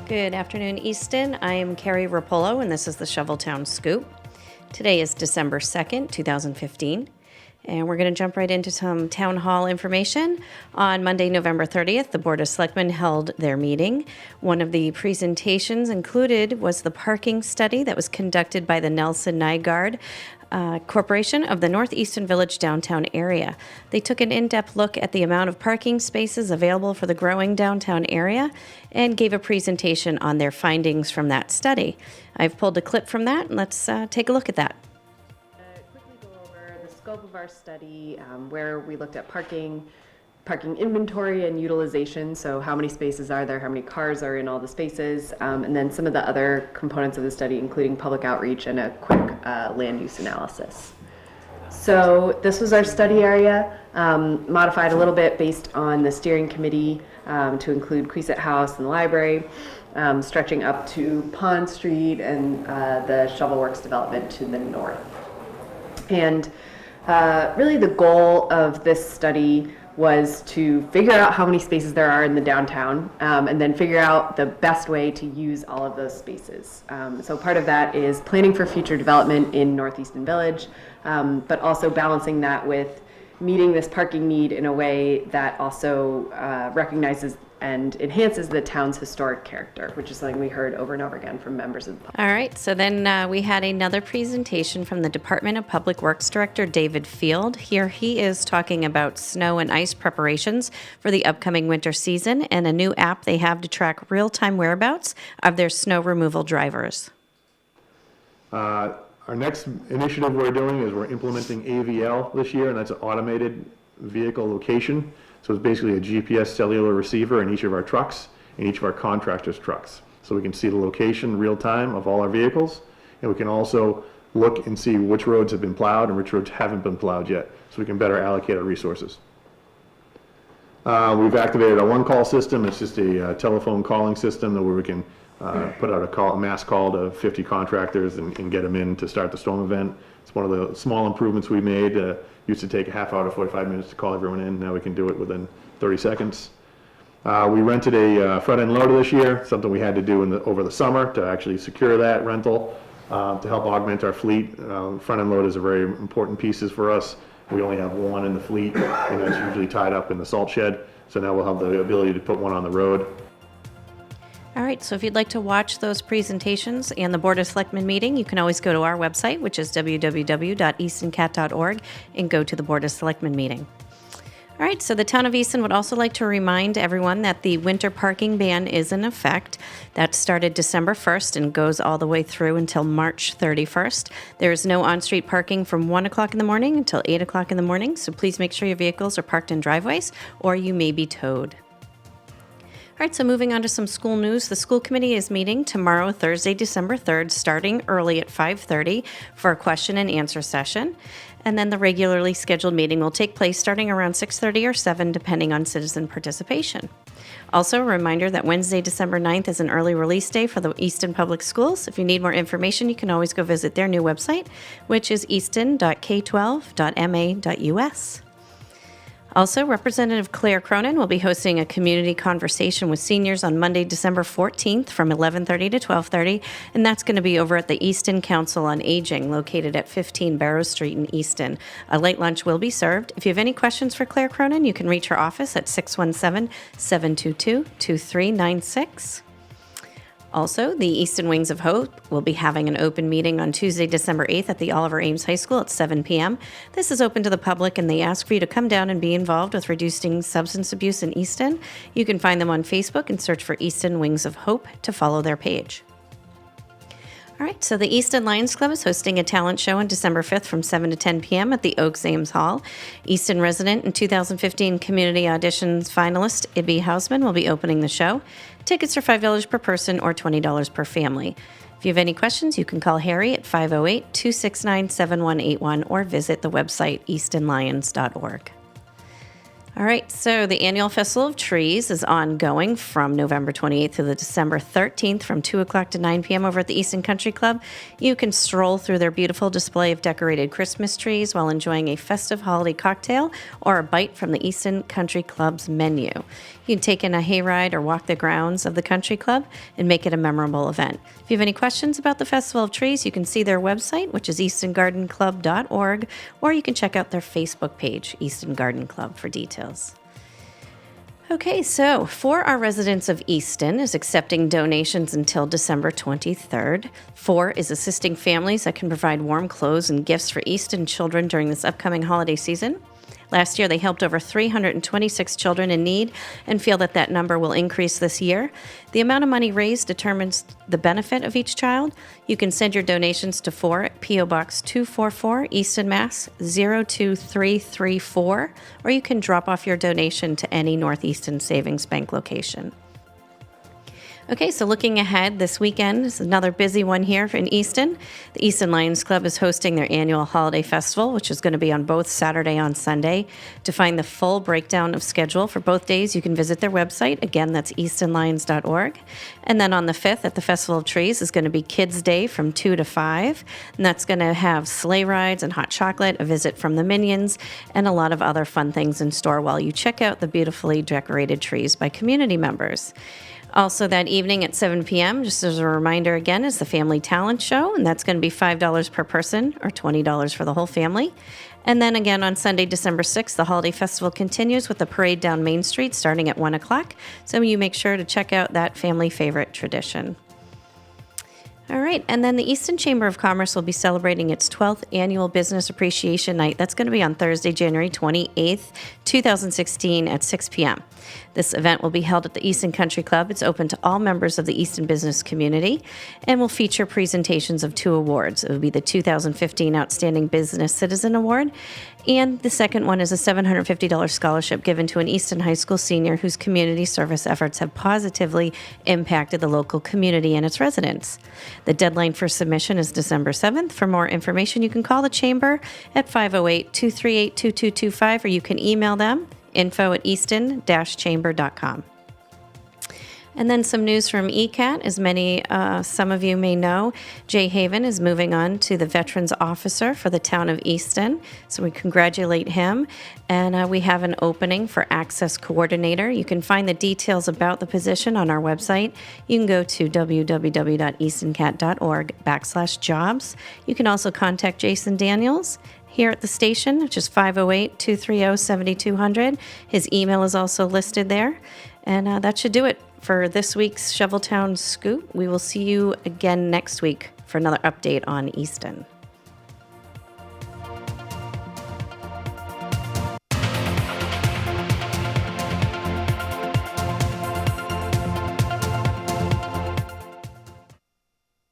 Good afternoon, Easton. I am Carrie Rapolo, and this is the Shoveltown Scoop. Today is December 2nd, 2015, and we're going to jump right into some town hall information. On Monday, November 30th, the Board of Selectmen held their meeting. One of the presentations included was the parking study that was conducted by the Nelson Nygaard Corporation of the Northeastern Village downtown area. They took an in-depth look at the amount of parking spaces available for the growing downtown area and gave a presentation on their findings from that study. I've pulled a clip from that, and let's take a look at that. Quickly go over the scope of our study, where we looked at parking inventory and utilization, so how many spaces are there, how many cars are in all the spaces, and then some of the other components of the study, including public outreach and a quick land use analysis. So this was our study area, modified a little bit based on the steering committee to include Queeset House and the library, stretching up to Pond Street and the Shovelworks development to the north. And really the goal of this study was to figure out how many spaces there are in the downtown, and then figure out the best way to use all of those spaces. So part of that is planning for future development in Northeastern Village, but also balancing that with meeting this parking need in a way that also recognizes and enhances the town's historic character, which is something we heard over and over again from members of the public. All right, so then we had another presentation from the Department of Public Works Director, David Field. Here he is talking about snow and ice preparations for the upcoming winter season and a new app they have to track real-time whereabouts of their snow removal drivers. Our next initiative we're doing is we're implementing AVL this year, and that's an automated vehicle location. So it's basically a GPS cellular receiver in each of our trucks, in each of our contractors' trucks. So we can see the location real time of all our vehicles, and we can also look and see which roads have been plowed and which roads haven't been plowed yet, so we can better allocate our resources. We've activated a one-call system. It's just a telephone calling system where we can put out a mass call to 50 contractors and get them in to start the storm event. It's one of the small improvements we made. Used to take a half hour to 45 minutes to call everyone in. Now we can do it within 30 seconds. We rented a front-end loader this year, something we had to do over the summer to actually secure that rental to help augment our fleet. Front-end loaders are very important pieces for us. We only have one in the fleet, and that's usually tied up in the salt shed. So now we'll have the ability to put one on the road. All right, so if you'd like to watch those presentations and the Board of Selectmen meeting, you can always go to our website, which is www.eastoncat.org, and go to the Board of Selectmen meeting. All right, so the town of Easton would also like to remind everyone that the winter parking ban is in effect. That started December 1st and goes all the way through until March 31st. There is no on-street parking from 1 o'clock in the morning until 8 o'clock in the morning, so please make sure your vehicles are parked in driveways or you may be towed. All right, so moving on to some school news. The school committee is meeting tomorrow, Thursday, December 3rd, starting early at 5:30 for a question and answer session. And then the regularly scheduled meeting will take place starting around 6:30 or 7, depending on citizen participation. Also, a reminder that Wednesday, December 9th is an early release day for the Easton Public Schools. If you need more information, you can always go visit their new website, which is easton.k12.ma.us. Also, Representative Claire Cronin will be hosting a community conversation with seniors on Monday, December 14th from 11:30 to 12:30, and that's going to be over at the Easton Council on Aging, located at 15 Barrow Street in Easton. A late lunch will be served. If you have any questions for Claire Cronin, you can reach her office at 617-722-2396. Also, the Easton Wings of Hope will be having an open meeting on Tuesday, December 8th at the Oliver Ames High School at 7 p.m. This is open to the public, and they ask for you to come down and be involved with reducing substance abuse in Easton. You can find them on Facebook and search for Easton Wings of Hope to follow their page. All right, so the Easton Lions Club is hosting a talent show on December 5th from 7 to 10 p.m. at the Oaks Ames Hall. Easton resident and 2015 Community Auditions finalist Ibby Hausman will be opening the show. Tickets are $5 per person or $20 per family. If you have any questions, you can call Harry at 508-269-7181 or visit the website eastonlions.org. All right, so the annual Festival of Trees is ongoing from November 28th to the December 13th from 2 o'clock to 9 p.m. over at the Easton Country Club. You can stroll through their beautiful display of decorated Christmas trees while enjoying a festive holiday cocktail or a bite from the Easton Country Club's menu. You can take in a hayride or walk the grounds of the country club and make it a memorable event. If you have any questions about the Festival of Trees, you can see their website, which is eastongardenclub.org, or you can check out their Facebook page, Easton Garden Club, for details. Okay, so For Our Residents of Easton is accepting donations until December 23rd. For is assisting families that can provide warm clothes and gifts for Easton children during this upcoming holiday season. Last year, they helped over 326 children in need and feel that that number will increase this year. The amount of money raised determines the benefit of each child. You can send your donations to For at P.O. Box 244, Easton, Mass. 02334, or you can drop off your donation to any Northeastern Savings Bank location. Okay, so looking ahead, this weekend is another busy one here in Easton. The Easton Lions Club is hosting their annual holiday festival, which is going to be on both Saturday and Sunday. To find the full breakdown of schedule for both days, you can visit their website. Again, that's eastonlions.org. And then on the 5th at the Festival of Trees is going to be Kids Day from 2 to 5. And that's going to have sleigh rides and hot chocolate, a visit from the Minions, and a lot of other fun things in store while you check out the beautifully decorated trees by community members. Also that evening at 7 p.m., just as a reminder again, is the Family Talent Show, and that's going to be $5 per person or $20 for the whole family. And then again on Sunday, December 6th, the holiday festival continues with the parade down Main Street starting at 1 o'clock. So you make sure to check out that family favorite tradition. All right, and then the Easton Chamber of Commerce will be celebrating its 12th annual Business Appreciation Night. That's going to be on Thursday, January 28th, 2016 at 6 p.m. This event will be held at the Easton Country Club. It's open to all members of the Easton business community and will feature presentations of 2 awards. It will be the 2015 Outstanding Business Citizen Award, and the second one is a $750 scholarship given to an Easton High School senior whose community service efforts have positively impacted the local community and its residents. The deadline for submission is December 7th. For more information, you can call the Chamber at 508-238-2225, or you can email them, info@easton-chamber.com. And then some news from ECAT. As some of you may know, Jay Haven is moving on to the Veterans Officer for the town of Easton. So we congratulate him. And we have an opening for Access Coordinator. You can find the details about the position on our website. You can go to www.eastoncat.org/jobs. You can also contact Jason Daniels here at the station, which is 508-230-7200. His email is also listed there. And that should do it for this week's Shoveltown Scoop. We will see you again next week for another update on Easton.